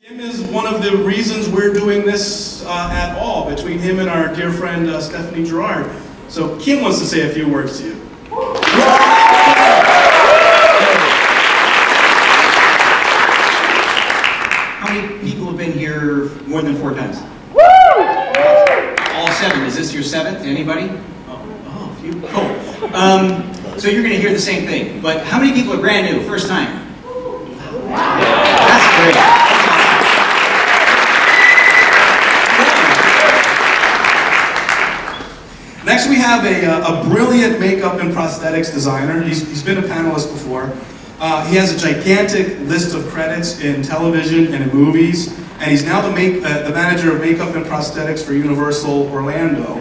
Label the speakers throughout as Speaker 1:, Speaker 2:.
Speaker 1: Kim is one of the reasons we're doing this at all, between him and our dear friend Stephanie Gerard. So Kim wants to say a few words to you.
Speaker 2: How many people have been here more than 4 times? All 7. Is this your 7th? Anybody? Oh, a few. Cool. So you're going to hear the same thing. But how many people are brand new, first time? That's great.
Speaker 1: Next we have a brilliant makeup and prosthetics designer. He's been a panelist before. He has a gigantic list of credits in television and in movies, and he's now the manager of makeup and prosthetics for Universal Orlando.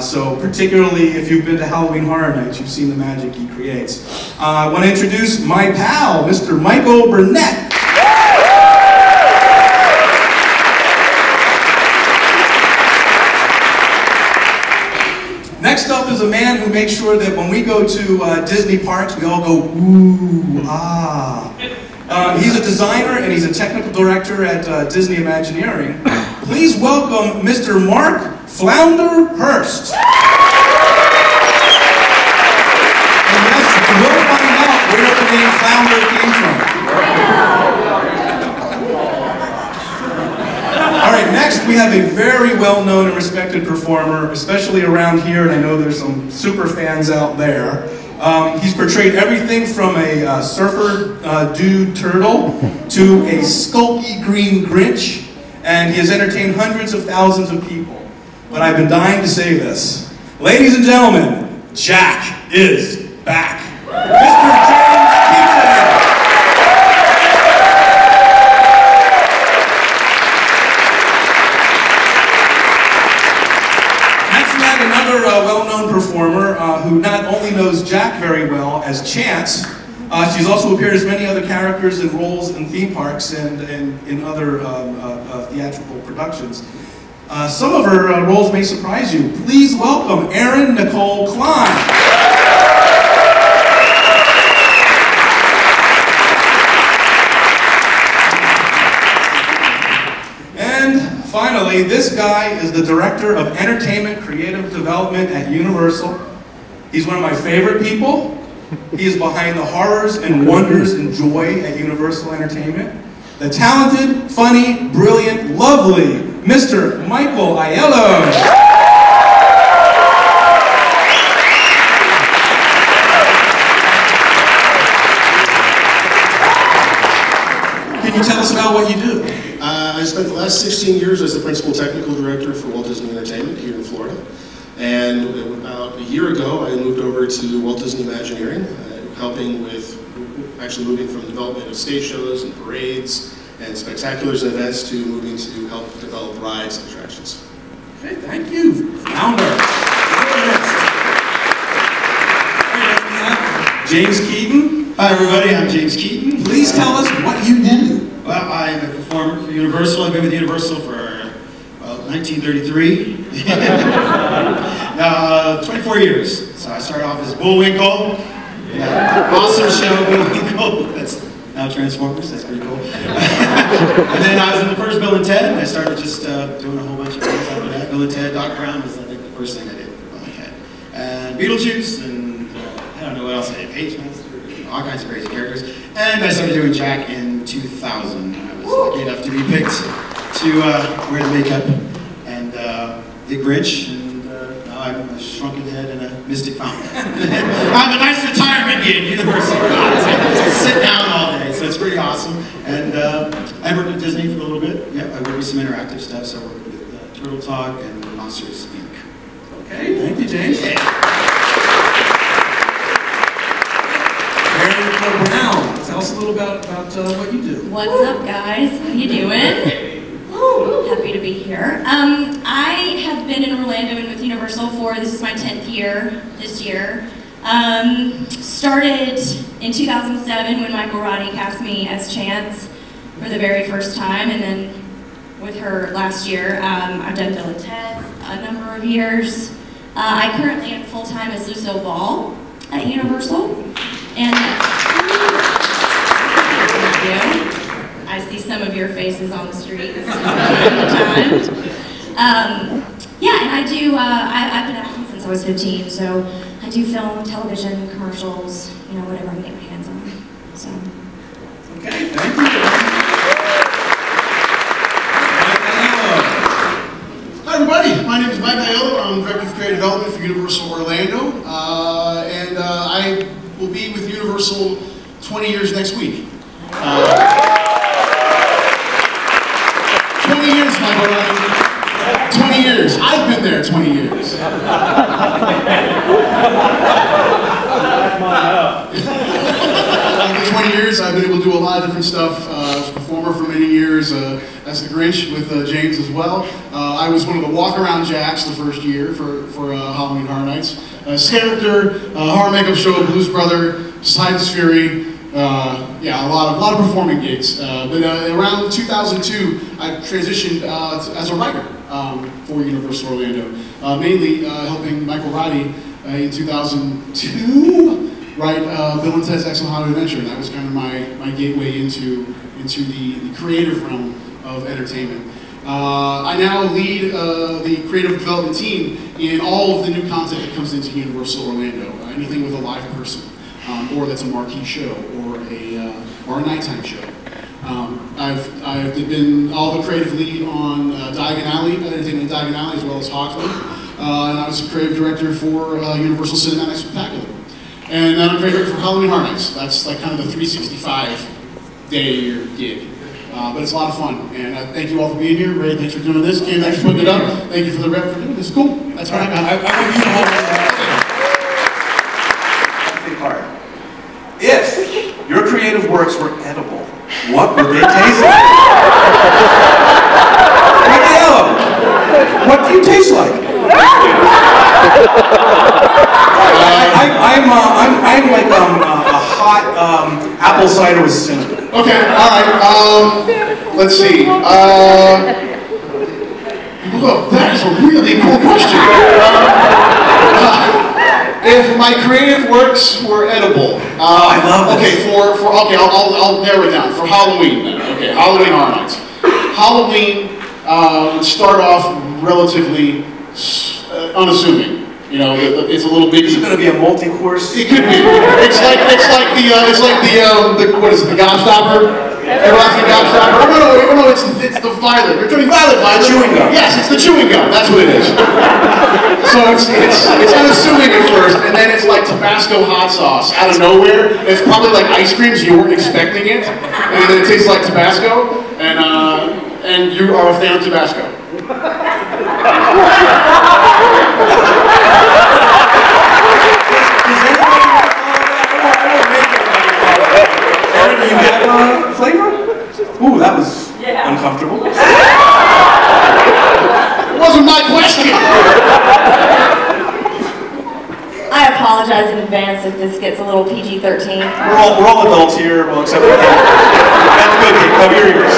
Speaker 1: So particularly if you've been to Halloween Horror Nights, you've seen the magic he creates. I want to introduce my pal, Mr. Michael Burnett. Next up is a man who makes sure that when we go to Disney parks, we all go, ooh, ah. He's a designer and he's a technical director at Disney Imagineering. Please welcome Mr. Mark Flounder Hurst. And yes, we'll find out where the name Flounder came from. All right, next we have a very well-known and respected performer, especially around here, and I know there's some super fans out there. He's portrayed everything from a surfer dude turtle to a skulky green Grinch, and he has entertained hundreds of thousands of people. But I've been dying to say this. Ladies and gentlemen, Jack is back. Mr. James Keaton! Another well-known performer who not only knows Jack very well as Chance, she's also appeared as many other characters and roles in theme parks and in other theatrical productions. Some of her roles may surprise you. Please welcome Erin Nicole Klein. Finally, this guy is the Director of Entertainment Creative Development at Universal. He's one of my favorite people. He is behind the horrors and wonders and joy at Universal Entertainment. The talented, funny, brilliant, lovely Mr. Michael Aiello. Can you tell us about what you do?
Speaker 3: I spent the last 16 years as the Principal Technical Director for Walt Disney Entertainment here in Florida. And about a year ago, I moved over to Walt Disney Imagineering, helping with actually moving from development of stage shows and parades and spectaculars and events to moving to help develop rides and attractions.
Speaker 1: Okay, thank you, Flounder. James Keaton.
Speaker 4: Hi everybody, I'm James Keaton.
Speaker 1: Please tell us what you do.
Speaker 4: Well, I am a performer for Universal. I've been with Universal for, well, 1933. 24 years. So I started off as Bullwinkle. Awesome show, Bullwinkle. That's now Transformers, that's pretty cool. And then I was in the first Bill and Ted. I started just doing a whole bunch of things after that. Bill and Ted, Doc Brown was, I think, the first thing I did for Bill and Ted. And Beetlejuice, and I don't know what else I did, Page Master, all kinds of crazy characters. And I started doing Jack in 2000. I was lucky enough to be picked to wear the makeup and the Grinch, and now I'm a shrunken head and a mystic fountain. I'm a nice retirement gig, Universal. Sit down all day, so it's pretty awesome. And I worked at Disney for a little bit. Yeah, I worked with some interactive stuff, so I worked with Turtle Talk and Monsters Inc.
Speaker 1: Okay, thank you, James. Brown, tell us a little about what you do.
Speaker 5: What's up, guys? How you doing? Happy to be here. I have been in Orlando and with Universal for, this is my 10th year this year. Started in 2007 when Michael Roddy cast me as Chance for the very first time, and then with her last year. I've done Bill and Ted a number of years. I currently am full-time as Lucille Ball at Universal. And I see some some of your faces on the streets from time to time. Yeah, and I do, I've been acting since I was 15, so I do film, television, commercials, you know, whatever I can get my hands on. So.
Speaker 1: Okay, thank you.
Speaker 6: Hi everybody, my name is Mike Aiello. I'm Director of Creative Development for Universal Orlando, and I will be with Universal 20 years next week. 20 years, my boy. 20 years. I've been there 20 years. For 20 years, I've been able to do a lot of different stuff. I was a performer for many years as the Grinch with James as well. I was one of the walk-around Jacks the first year for Halloween Horror Nights. Character, horror makeup show, Blues Brother, Titan's Fury. Yeah, a lot of performing gigs. But around 2002, I transitioned as a writer for Universal Orlando, mainly helping Michael Roddy in 2002 write Bill and Ted's Excellent Hollywood Adventure. And that was kind of my gateway into the creative realm of entertainment. I now lead the creative development team in all of the new content that comes into Universal Orlando. Anything with a live person, or that's a marquee show, or a nighttime show. I've been all the creative lead on Diagon Alley, Entertainment Diagon Alley, as well as Hogsmeade. And I was a creative director for Universal Cinematic Spectacular. And then I'm creative director for Halloween Horror Nights. That's like kind of the 365-day-a-year gig. But it's a lot of fun. And thank you all for being here. Ray, thanks for doing this. Kim, thanks for putting it up. Thank you for the rep for doing this. Cool. That's what I got.
Speaker 1: I want you to hold on. Think hard. If your creative works were edible, what would they taste like? What do you taste like? I'm like a hot apple cider with cinnamon.
Speaker 6: Okay, all right. Let's see. Look, that is a really cool question. If my creative works were edible,
Speaker 1: I love
Speaker 6: this. Okay, I'll narrow it down for Halloween then. Okay, Halloween Horror Nights. Halloween would start off relatively unassuming. You know, it's a little bit.
Speaker 1: Is it going to be a multi-course?
Speaker 6: It could be. It's like the what is it? The Gobstopper. Everlasting Gobstopper. Oh, no, it's the violet. You're doing violet.
Speaker 1: Chewing gum.
Speaker 6: Yes, it's the chewing gum. That's what it is. So it's unassuming at first, and then it's like Tabasco hot sauce out of nowhere. It's probably like ice cream, so you weren't expecting it, and then it tastes like Tabasco, and you are a fan of Tabasco.
Speaker 1: Do you have flavor? Ooh, that was uncomfortable.
Speaker 6: It wasn't my question.
Speaker 5: I apologize in advance if this gets a little PG-13.
Speaker 1: We're all adults here, well, except for that. That's good, cover your ears.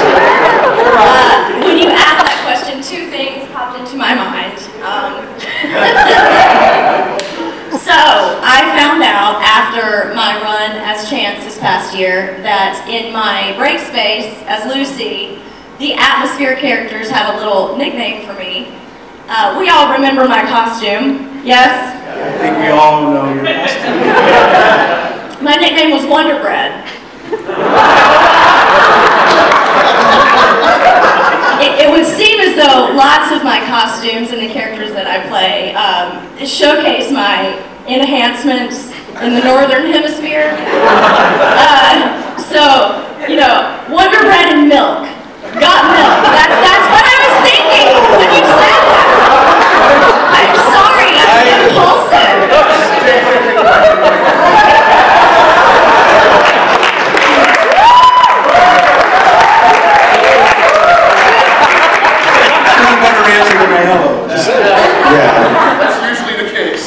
Speaker 5: When you asked that question, two things popped into my mind. So, I found out after my run as Chance this past year that in my break space as Lucy, the Atmosphere characters had a little nickname for me. We all remember my costume, yes?
Speaker 1: I think we all know your costume.
Speaker 5: My nickname was Wonder Bread. It would seem as though lots of my costumes and the characters that I play showcase my enhancements in the Northern Hemisphere. So, you know, Wonder Bread and milk. Got milk. That's what I was thinking when you said that. I'm sorry, I'm impulsive.
Speaker 6: That's usually the case.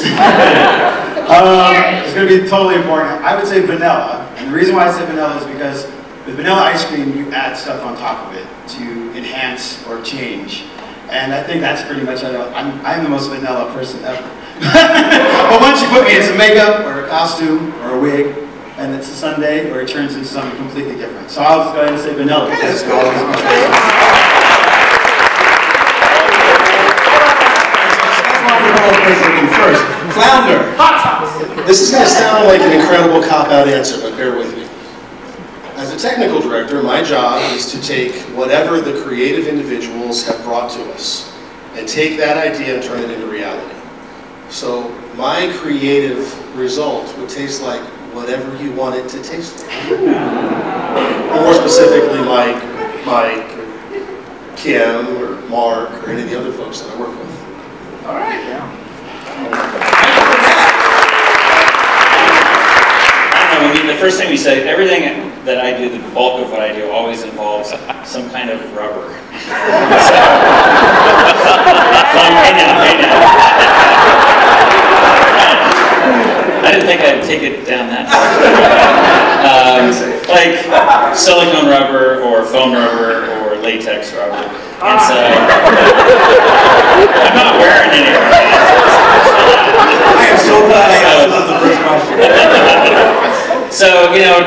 Speaker 4: It's going to be totally important. I would say vanilla. And the reason why I say vanilla is because with vanilla ice cream, you add stuff on top of it to enhance or change. And I think that's pretty much it. I'm the most vanilla person ever. But once you put me in some makeup or a costume or a wig, and it's a Sunday, or it turns into something completely different. So I'll just go ahead and say vanilla.
Speaker 1: Okay, that's
Speaker 4: Because always my choice.
Speaker 1: First, Flounder.
Speaker 3: This is going to sound like an incredible cop-out answer, but bear with me. As a technical director, my job is to take whatever the creative individuals have brought to us and take that idea and turn it into reality. So my creative result would taste like whatever you want it to taste like. Or more specifically, like Mike, or Kim, or Mark, or any of the other folks that I work with.
Speaker 1: All right.
Speaker 7: I don't know, I mean, the first thing we say, everything that I do, the bulk of what I do, always involves some kind of rubber. So, hey now. I didn't think I'd take it down that far. Like silicone rubber, or foam rubber, or latex rubber. And so, I'm not wearing any of it.
Speaker 1: I am so glad I asked the first question.
Speaker 7: So, you know,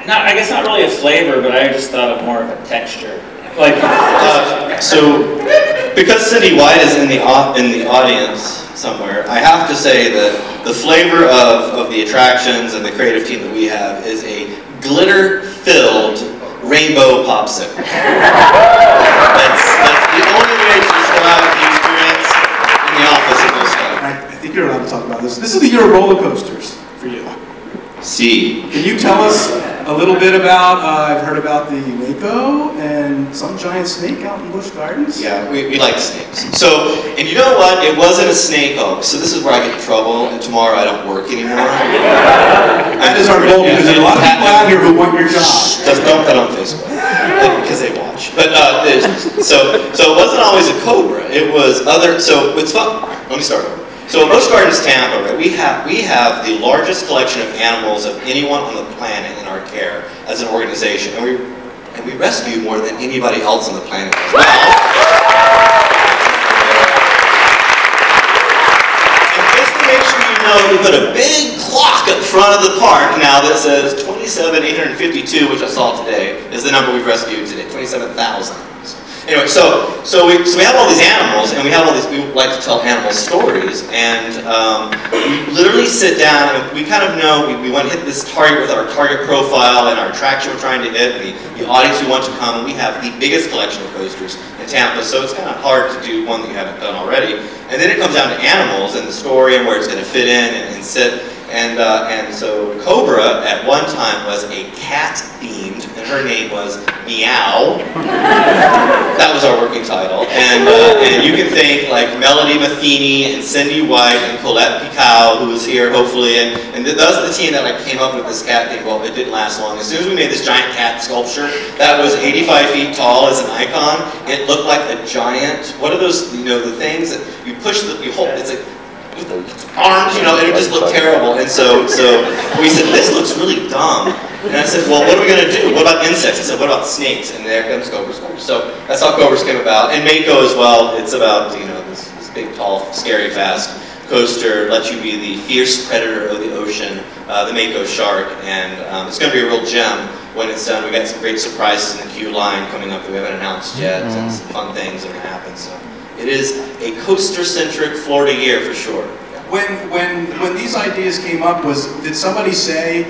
Speaker 7: I guess not really a flavor, but I just thought of more of a texture. Like,
Speaker 8: so, because Cindy White is in the audience somewhere, I have to say that the flavor of the attractions and the creative team that we have is a glitter-filled rainbow popsicle. That's the only way to describe the experience in the office of this guy.
Speaker 1: I think you're allowed to talk about this. This is the year of roller coasters for you.
Speaker 8: See.
Speaker 1: Can you tell us a little bit about, I've heard about the Mako and some giant snake out in Busch Gardens?
Speaker 8: Yeah, we like snakes. So, and you know what? It wasn't a snake hoax. So this is where I get in trouble, and tomorrow I don't work anymore.
Speaker 1: That is our goal, because there are a lot of people out here who want your job.
Speaker 8: Just don't put on Facebook, because they watch. But so it wasn't always a cobra. It was other. So it's fun. Let me start over. So in Busch Gardens, Tampa, right, we have the largest collection of animals of anyone on the planet in our care as an organization, and we rescue more than anybody else on the planet as well. And just to make sure you know, we put a big clock up front of the park now that says 27,852, which I saw today, is the number we've rescued today, 27,000. Anyway, so we have all these animals, and we like to tell animal stories, and we literally sit down, and we kind of know, we want to hit this target with our target profile and our attraction we're trying to hit, the audience who want to come, and we have the biggest collection of coasters in Tampa, so it's kind of hard to do one that you haven't done already. And then it comes down to animals and the story and where it's going to fit in and sit. And so Cobra at one time was a cat themed, and her name was Meow. That was our working title. And you can thank like Melody Matheny and Cindy White and Colette Picau, who is here hopefully, and that was the team that like came up with this cat thing. Well, it didn't last long. As soon as we made this giant cat sculpture that was 85 feet tall as an icon, it looked like a giant. What are those? You know, the things that you push, you hold. It's like arms, you know, and it just looked terrible. And so we said, this looks really dumb. And I said, well, what are we going to do? What about insects? I said, what about snakes? And there comes Cobra's. So that's how Cobra's came about. And Mako as well. It's about, you know, this big, tall, scary, fast coaster. Lets you be the fierce predator of the ocean, the Mako shark. And it's going to be a real gem when it's done. We got some great surprises in the queue line coming up that we haven't announced yet, and some fun things that are going to happen. So it is a coaster-centric Florida year for sure.
Speaker 1: When these ideas came up, did somebody say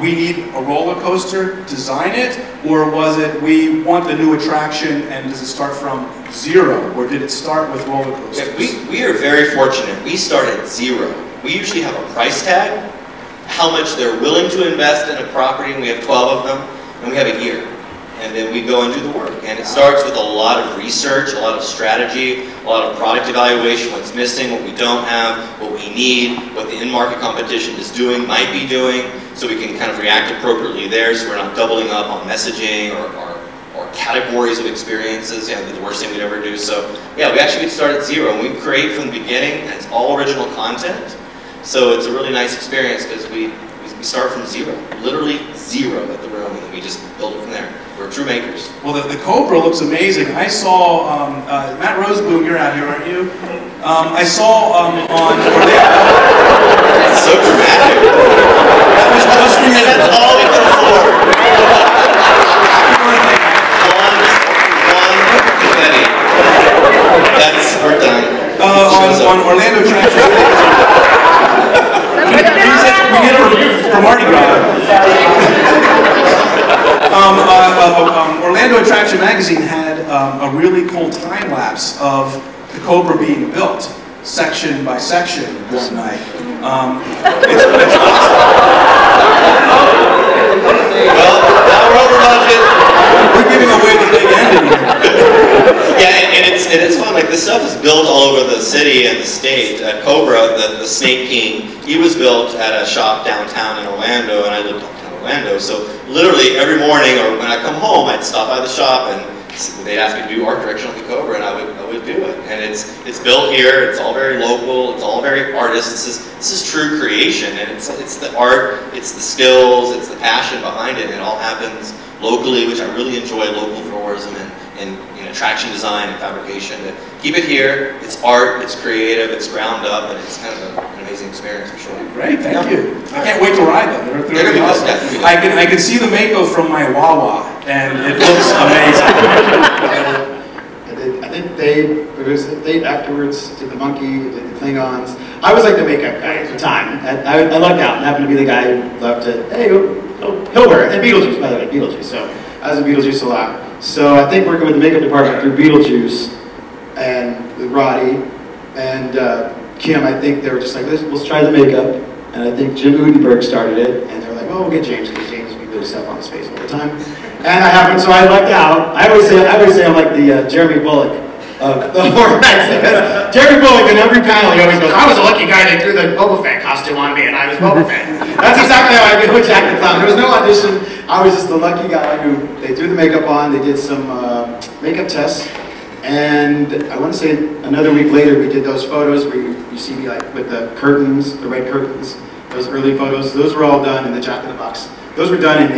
Speaker 1: we need a roller coaster, design it, or was it we want a new attraction and does it start from zero, or did it start with roller coasters?
Speaker 8: Yeah, we are very fortunate. We start at zero. We usually have a price tag, how much they're willing to invest in a property, and we have 12 of them, and we have a year. And then we go and do the work. And it starts with a lot of research, a lot of strategy, a lot of product evaluation, what's missing, what we don't have, what we need, what the in-market competition is doing, might be doing, so we can kind of react appropriately there, so we're not doubling up on messaging or categories of experiences. Yeah, that'd be the worst thing we'd ever do. So yeah, we actually start at zero, and we create from the beginning, and it's all original content. So it's a really nice experience because we we start from zero, literally zero at the room, and then we just build it from there. We're true makers.
Speaker 1: Well, the Cobra looks amazing. I saw, Matt Roseboom, you're out here, aren't you? I saw on Orlando.
Speaker 8: That's so dramatic.
Speaker 1: That was just for you.
Speaker 8: That's all we can afford. One confetti. We're done.
Speaker 1: On Orlando Traction Magazine. We get it from Mardi Gras. Orlando Attraction Magazine had a really cool time lapse of the Cobra being built, section by section, one night. It's awesome.
Speaker 8: Well, now we're over budget.
Speaker 1: We're giving away the big ending here.
Speaker 8: Yeah, and it's fun. Like, this stuff is built all over the city and the state. Cobra, the Snake King, he was built at a shop downtown in Orlando, and I lived downtown Orlando. So literally every morning, or when I come home, I'd stop by the shop and they'd ask me to do art direction on the Cobra, and I would do it. And it's built here. It's all very local. It's all very artist. This is true creation, and it's the art, it's the skills, it's the passion behind it. And it all happens locally, which I really enjoy, local tourism and attraction design and fabrication. To keep it here, it's art, it's creative, it's ground up, and it's kind of an amazing experience for sure.
Speaker 1: Great, thank you. I can't wait to ride them. They're
Speaker 8: They're
Speaker 1: really awesome. I can see the Mako from my Wawa, and it looks amazing.
Speaker 9: I think they afterwards did the monkey, did the Klingons. I was like the makeup guy at the time. I lucked out and happened to be the guy who loved to, hey, Hilbert, and Beetlejuice, by the way, Beetlejuice. So I was in Beetlejuice a lot. So I think working with the makeup department through Beetlejuice and with Roddy and Kim, I think they were just like, let's try the makeup. And I think Jim Udenberg started it, and they were like, oh, we'll get James, because James we do stuff on his face all the time. And I happened, so I lucked out. I always say I'm like the Jeremy Bullock of the Horror Nights, because Jeremy Bullock in every panel, he always goes, I was a lucky guy, they threw the Boba Fett costume on me, and I was Boba Fett. That's exactly how I did with Jack the Clown. There was no audition. I was just the lucky guy who, they threw the makeup on, they did some makeup tests, and I want to say another week later, we did those photos where you see me like with the curtains, the red curtains, those early photos. Those were all done in the Jack in the Box. Those were done in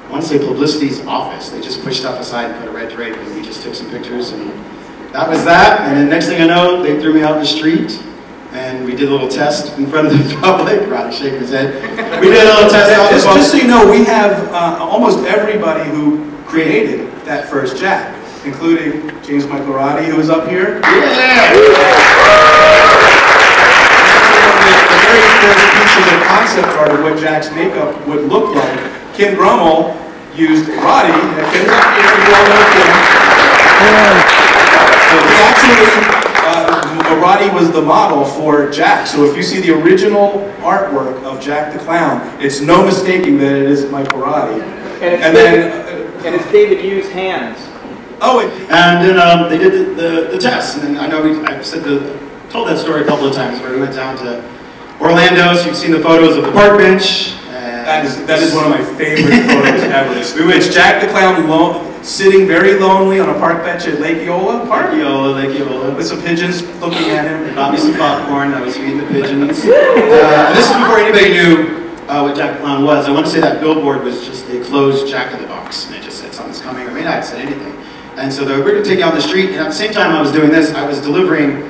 Speaker 9: I want to say Publicity's office. They just pushed stuff aside and put a red drape, and we just took some pictures, and that was that. And then next thing I know, they threw me out in the street, and we did a little test in front of the public. Roddy shaking his head. We did a little test out the
Speaker 1: Just so you know, we have almost everybody who created that first Jack, including James Michael Roddy, who is up here.
Speaker 9: Yeah!
Speaker 1: The very first pieces of concept art of what Jack's makeup would look like. Kim Grummel used Roddy, and Kim's up here, you all know Kim. So he actually, Roddy was the model for Jack. So if you see the original artwork of Jack the Clown, it's no mistaking that it is Michael Roddy.
Speaker 10: And it's David Yu's hands.
Speaker 9: Oh, and then they did the test, and then I know I've told that story a couple of times where we went down to Orlando, so you've seen the photos of the park bench.
Speaker 1: That is one of my favorite photos ever. It's Jack the Clown sitting very lonely on a park bench at Lake Eola Park.
Speaker 9: Lake Eola.
Speaker 1: With some pigeons looking at him.
Speaker 9: Bought me some popcorn, I was feeding the pigeons. And this is before anybody knew what Jack the Clown was. I want to say that billboard was just a closed Jack in the Box, and it just said something's coming, or maybe I said anything. And so we were going to take you on the street, and at the same time I was doing this, I was delivering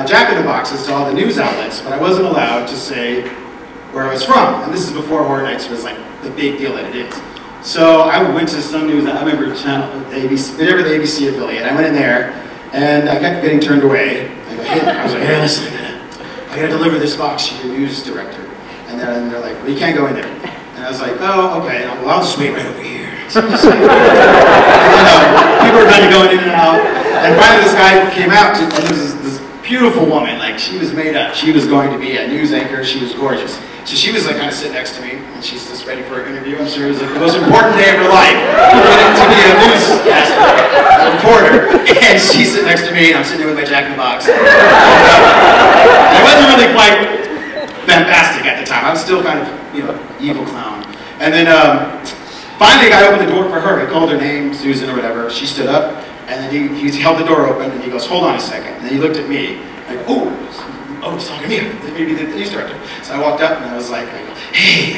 Speaker 9: Jack in the Boxes to all the news outlets, but I wasn't allowed to say where I was from. And this is before Horror Nights was like the big deal that it is. So I went to some news, I remember channel, ABC, whatever the ABC affiliate. I went in there, and I kept getting turned away. I was like, hey, listen, I gotta deliver this box to your news director. And they're like, well, you can't go in there. And I was like, oh, okay. Well, I'll just wait right over here. So and then, people were kind of going in and out. And finally this guy came out, and there was this beautiful woman, like she was made up. She was going to be a news anchor, she was gorgeous. So she was like kind of sitting next to me, and she's just ready for an interview. I'm sure it was like the most important day of her life, to be a newscaster, a reporter. And she's sitting next to me, and I'm sitting there with my Jack in the Box. And it wasn't really quite bombastic at the time. I was still kind of, evil clown. And then finally, a guy opened the door for her. He called her name, Susan or whatever. She stood up, and then he held the door open, and he goes, "Hold on a second." And then he looked at me, like, "Oh, oh, he's talking to me, maybe the news director. So I walked up and I was like, hey,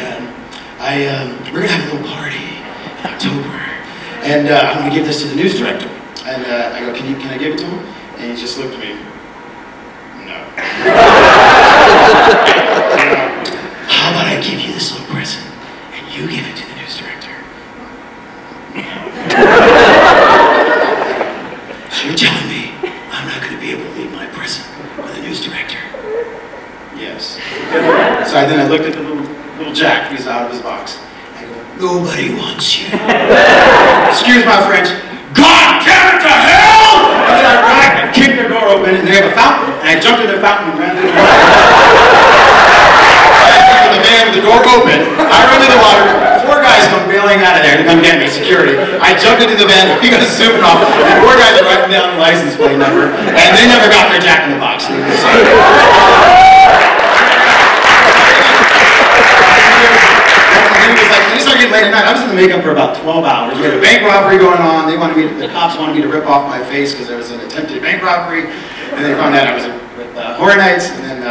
Speaker 9: we're gonna have a little party in October, and I'm gonna give this to the news director. And I go, can I give it to him? And he just looked at me, no. How about I give you this little present, and you give it to the news director? So you're telling me I'm not going to be able to leave my present with the news director? Yes. So then I looked at the little Jack who's out of his box. I go, nobody wants you. Excuse my French. God damn it to hell! And then I ran and kicked the door open, and they have a fountain. And I jumped in the fountain and ran to the water. The man with the door open, I run to the water. 4 guys come bailing out of there to come get me, security. I jumped into the van, we got zooming off, and 4 guys are writing down the license plate number, and they never got their Jack in the Box. It started getting late at night. I was in the makeup for about 12 hours. We had a bank robbery going on. The cops wanted me to rip off my face because there was an attempted bank robbery. And they found out I was with Horror Nights. And then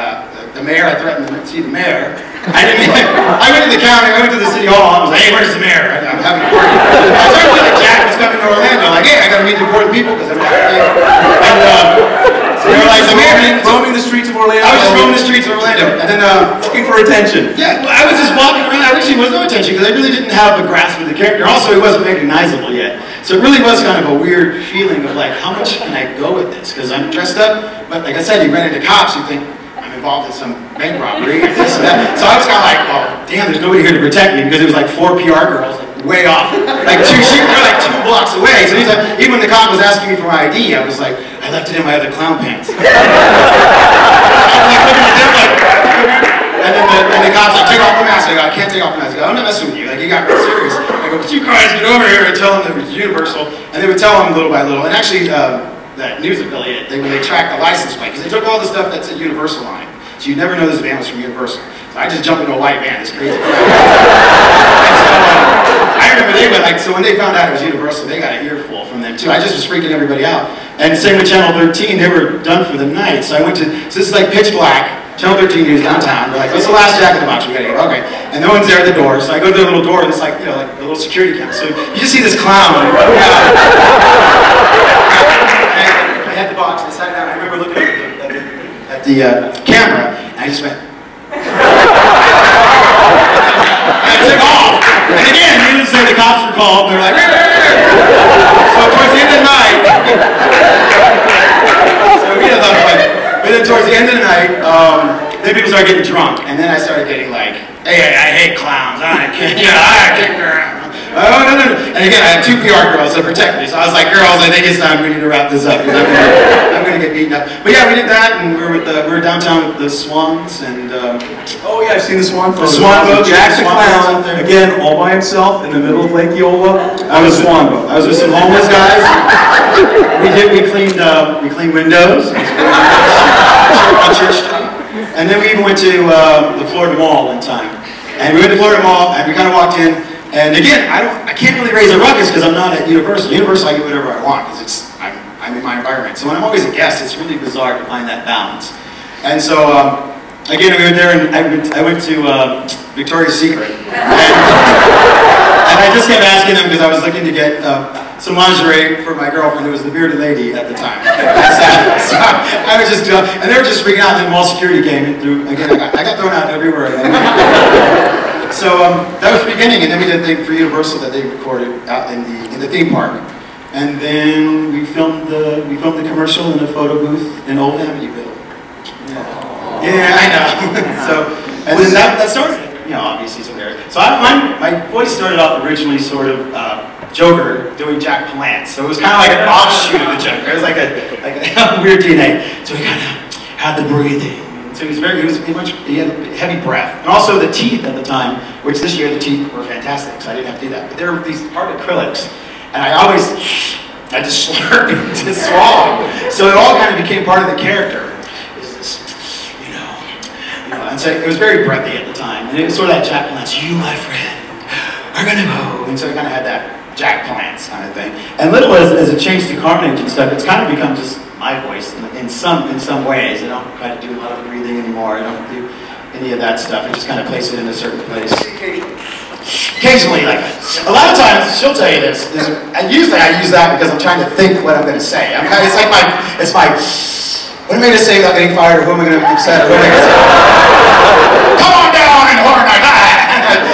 Speaker 9: the mayor, I threatened to see the mayor. I went to the county, I went to the city hall, I was like, hey, where's the mayor? I'm having a party. I started feeling like Jack was coming to Orlando. Like, hey, I gotta meet the important people because I'm so they were like, the mayor,
Speaker 1: roaming the streets of Orlando.
Speaker 9: I was just roaming the streets of Orlando. And then,
Speaker 1: looking for attention.
Speaker 9: Yeah, I was just walking around. I wish he was no attention because I really didn't have a grasp of the character. Also, he wasn't recognizable yet. So it really was kind of a weird feeling of like, how much can I go with this? Because I'm dressed up, but like I said, you run into cops, you think, I'm involved in some bank robbery, this and that. So I was kind of like, oh, damn, there's nobody here to protect me because it was like 4 PR girls, like way off. Like they're like 2 blocks away. So he's like, even when the cop was asking me for my ID, I was like, I left it in my other clown pants. I was like looking at them like, and the cop's like, take off the mask. I go, I can't take off the mask. I go, I'm not messing with you. Like, you got real serious. I go, but you guys get over here and tell them that it was Universal. And they would tell them little by little. And actually, that news affiliate, when they tracked the license plate, because they took all the stuff that's at Universal on it. So you'd never know this van was from Universal. So I just jumped into a white van, it's crazy. And so, I remember they went like, so when they found out it was Universal, they got an earful from them too. I just was freaking everybody out. And same with Channel 13, they were done for the night. So I went to, so this is like pitch black, Channel 13 News downtown. They're like, what's the last Jack in the Box we gotta get? Okay. And no one's there at the door, so I go to the little door and it's like, you know, like the little security cam. So you just see this clown. I had the box, I sat down, I remember looking at the camera, and I just went. And I took off. And again, needless to say, the cops were called, and they're like, so towards the end of the night, but then towards the end of the night, then people started getting drunk, and then I started getting like, hey, I hate clowns, I can't get around. Oh, no. And again, I had 2 PR girls that protect me, so I was like, girls, I think it's time we need to wrap this up, because I'm going to get beaten up. But yeah, we did that, and we were downtown with the Swans, and...
Speaker 1: oh yeah, I've seen the Swan photo.
Speaker 9: The Swan boat,
Speaker 1: Jack the Clown, again, all by himself, in the middle of Lake Eola. I was Swan boat.
Speaker 9: I was with some homeless guys. We cleaned windows. On Church Street. And then we even went to the Florida Mall one time. And we went to Florida Mall, and we kind of walked in. And again, I can't really raise a ruckus because I'm not at Universal. Universal, I get whatever I want because I'm in my environment. So when I'm always a guest, it's really bizarre to find that balance. And so, again, we went there, and I went to Victoria's Secret. And I just kept asking them because I was looking to get some lingerie for my girlfriend who was the bearded lady at the time. So I was just, and they were just freaking out, and then mall security came in through, again, I got thrown out everywhere. So that was the beginning, and then we did a thing for Universal that they recorded out in the theme park. And then we filmed the commercial in a photo booth in Old Amityville. Yeah, I know. So, and then that started, you know, obviously some there. So my voice started off originally sort of Joker doing Jack Palance. So it was kind of like an offshoot of the Joker. It was like a weird DNA. So he kind of had the breathing. So he had heavy breath. And also the teeth at the time, which this year the teeth were fantastic, so I didn't have to do that. But they were these hard acrylics. And I had to slurp to swallow. So it all kind of became part of the character. You know, and so it was very breathy at the time. And it was sort of that Jack Palance, you, my friend, are gonna go. And so it kind of had that Jack Palance kind of thing. And little as it changed to Carnage and stuff, it's kind of become just my voice in some ways. I don't try to do a lot of breathing anymore. I don't do any of that stuff. I just kind of place it in a certain place. Occasionally, like a lot of times, she'll tell you this. Usually, I use that because I'm trying to think what I'm going to say. It's like what am I going to say without getting fired, or who am I going to be upset? Or who am I going to say? Come on down in Horror Night.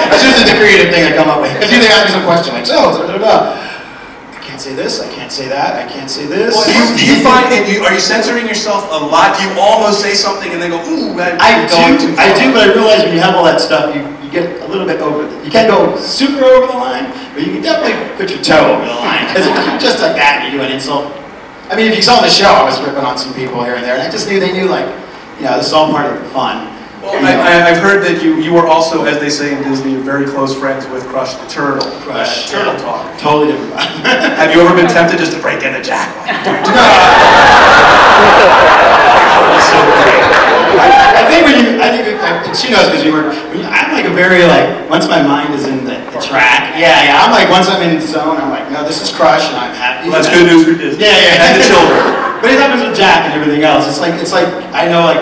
Speaker 9: That's usually the creative thing I come up with. Because usually they ask me some question like, so, I can't say this, I can't say that, I can't say this.
Speaker 1: Well, do you find, are you censoring yourself a lot? Do you almost say something and then go, ooh,
Speaker 9: I do, but I realize when you have all that stuff, you get a little bit over you can't go super over the line, but you can definitely put your toe over the line. Because if you're just like that and you do an insult. I mean, if you saw the show, I was ripping on some people here and there, and I just knew they knew, like, you know, this is all part of the fun.
Speaker 1: Well, I've heard that you were also, as they say in Disney, very close friends with Crush the Turtle.
Speaker 9: Crush.
Speaker 1: Turtle Talk.
Speaker 9: Totally different.
Speaker 1: Have you ever been tempted just to break into Jack?
Speaker 9: I think she knows because I'm like a very, like, once my mind is in the track, I'm like, once I'm in the zone, I'm like, no, this is Crush, and I'm happy.
Speaker 1: Well, that's good news for Disney.
Speaker 9: Yeah. And the children. But it happens with Jack and everything else. It's like, I know, like,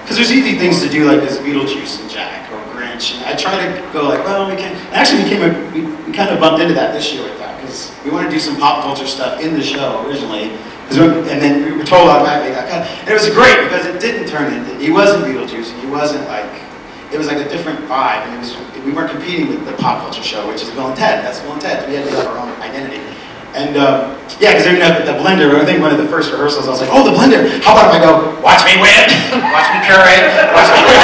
Speaker 9: because there's easy things to do, like this Beetlejuice and Jack or Grinch, and I try to go like, well, we kind of bumped into that this year with that, because we want to do some pop culture stuff in the show originally, and then we were told automatically that kind of, and it was great because it didn't turn into, he wasn't Beetlejuice, he wasn't like, it was like a different vibe, and we weren't competing with the pop culture show, which is Bill and Ted. That's Bill and Ted. We had to have our own identity. And because even at the blender, I think one of the first rehearsals, I was like, oh, the blender. How about if I go, watch me win, watch me curate, watch me win.